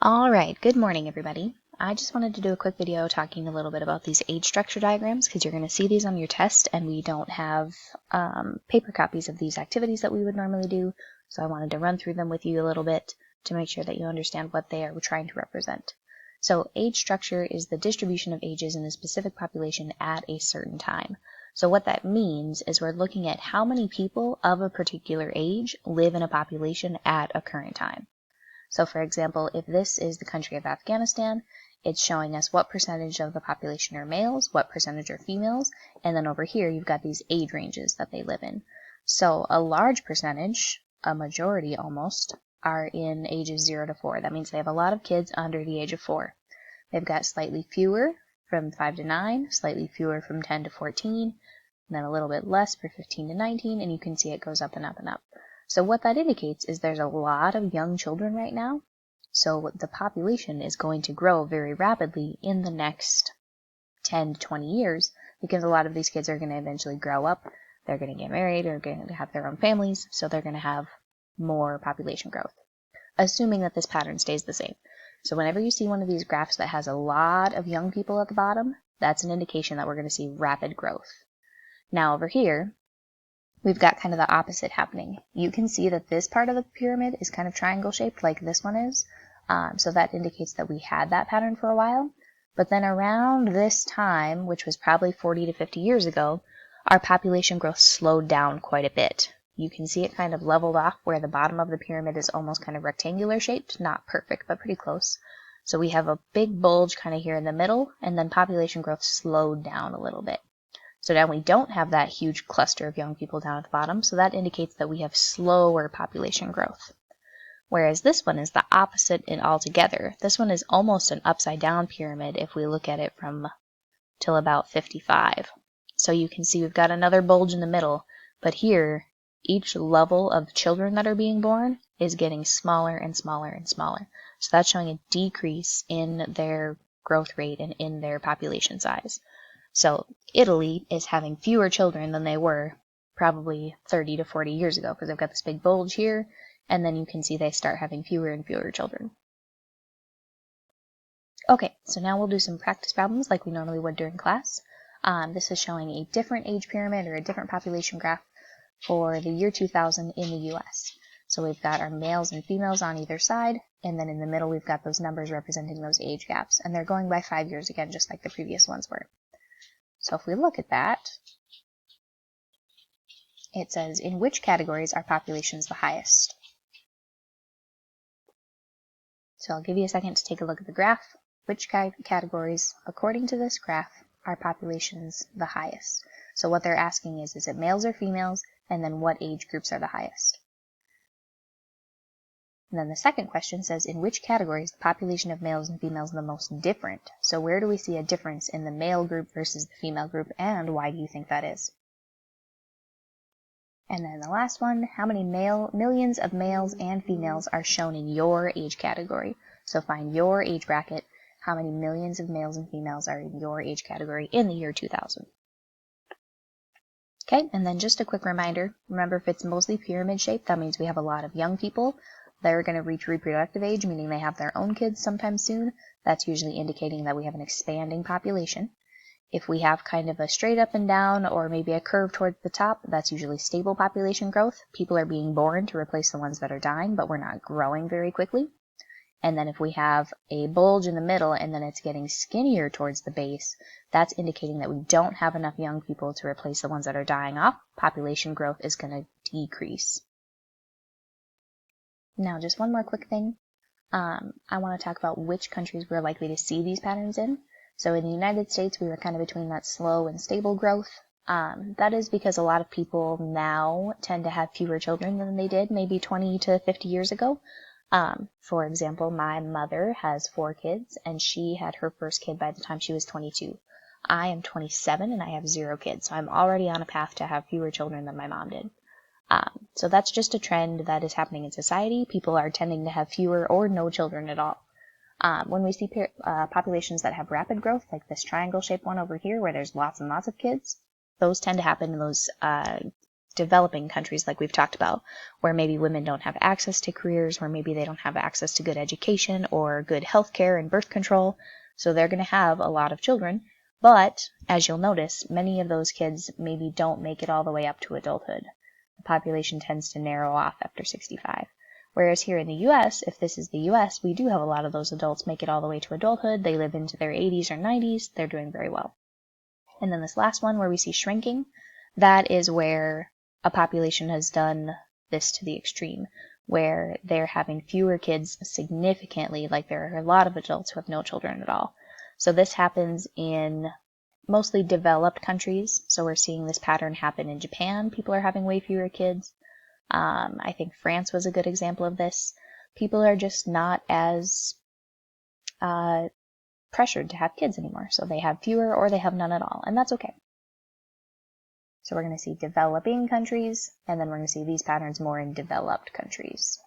All right, good morning, everybody. I just wanted to do a quick video talking a little bit about these age structure diagrams because you're going to see these on your test, and we don't have paper copies of these activities that we would normally do, so I wanted to run through them with you a little bit to make sure that you understand what they are trying to represent. So age structure is the distribution of ages in a specific population at a certain time. So what that means is we're looking at how many people of a particular age live in a population at a current time. So for example, if this is the country of Afghanistan, it's showing us what percentage of the population are males, what percentage are females, and then over here you've got these age ranges that they live in. So a large percentage, a majority almost, are in ages 0 to 4. That means they have a lot of kids under the age of 4. They've got slightly fewer from 5 to 9, slightly fewer from 10 to 14, and then a little bit less for 15 to 19, and you can see it goes up and up and up. So what that indicates is there's a lot of young children right now, so the population is going to grow very rapidly in the next 10 to 20 years because a lot of these kids are going to eventually grow up, they're going to get married, or going to have their own families, so they're going to have more population growth, assuming that this pattern stays the same. So whenever you see one of these graphs that has a lot of young people at the bottom, that's an indication that we're going to see rapid growth. Now over here, we've got kind of the opposite happening. You can see that this part of the pyramid is kind of triangle shaped like this one is. So that indicates that we had that pattern for a while. But then around this time, which was probably 40 to 50 years ago, our population growth slowed down quite a bit. You can see it kind of leveled off where the bottom of the pyramid is almost kind of rectangular shaped, not perfect, but pretty close. So we have a big bulge kind of here in the middle, and then population growth slowed down a little bit. So now we don't have that huge cluster of young people down at the bottom, so that indicates that we have slower population growth. Whereas this one is the opposite in altogether. This one is almost an upside down pyramid if we look at it from till about 55. So you can see we've got another bulge in the middle, but here each level of children that are being born is getting smaller and smaller and smaller. So that's showing a decrease in their growth rate and in their population size. So Italy is having fewer children than they were probably 30 to 40 years ago because they've got this big bulge here, and then you can see they start having fewer and fewer children. Okay, so now we'll do some practice problems like we normally would during class. This is showing a different age pyramid or a different population graph for the year 2000 in the US. So we've got our males and females on either side, and then in the middle we've got those numbers representing those age gaps, and they're going by 5 years again, just like the previous ones were. So if we look at that, it says, in which categories are populations the highest? So I'll give you a second to take a look at the graph. Which categories, according to this graph, are populations the highest? So what they're asking is it males or females, and then what age groups are the highest? And then the second question says, in which category is the population of males and females the most different? So where do we see a difference in the male group versus the female group, and why do you think that is? And then the last one, how many millions of males and females are shown in your age category? So find your age bracket, how many millions of males and females are in your age category in the year 2000. Okay, and then just a quick reminder, remember if it's mostly pyramid shaped, that means we have a lot of young people. They're going to reach reproductive age, meaning they have their own kids sometime soon. That's usually indicating that we have an expanding population. If we have kind of a straight up and down or maybe a curve towards the top, that's usually stable population growth. People are being born to replace the ones that are dying, but we're not growing very quickly. And then if we have a bulge in the middle and then it's getting skinnier towards the base, that's indicating that we don't have enough young people to replace the ones that are dying off. Population growth is going to decrease. Now, just one more quick thing. I want to talk about which countries we're likely to see these patterns in. So in the United States, we were kind of between that slow and stable growth. That is because a lot of people now tend to have fewer children than they did maybe 20 to 50 years ago. For example, my mother has 4 kids, and she had her first kid by the time she was 22. I am 27, and I have 0 kids, so I'm already on a path to have fewer children than my mom did. So that's just a trend that is happening in society. People are tending to have fewer or no children at all. When we see populations that have rapid growth, like this triangle-shaped one over here where there's lots and lots of kids, those tend to happen in those developing countries like we've talked about, where maybe women don't have access to careers, where maybe they don't have access to good education or good health care and birth control. So they're going to have a lot of children. But as you'll notice, many of those kids maybe don't make it all the way up to adulthood. The population tends to narrow off after 65. Whereas here in the US, if this is the US, we do have a lot of those adults make it all the way to adulthood. They live into their 80s or 90s. They're doing very well. And then this last one where we see shrinking, that is where a population has done this to the extreme, where they're having fewer kids significantly, like there are a lot of adults who have no children at all. So this happens in mostly developed countries. So we're seeing this pattern happen in Japan. People are having way fewer kids. I think France was a good example of this. People are just not as pressured to have kids anymore. So they have fewer or they have none at all, and that's okay. So we're going to see developing countries, and then we're going to see these patterns more in developed countries.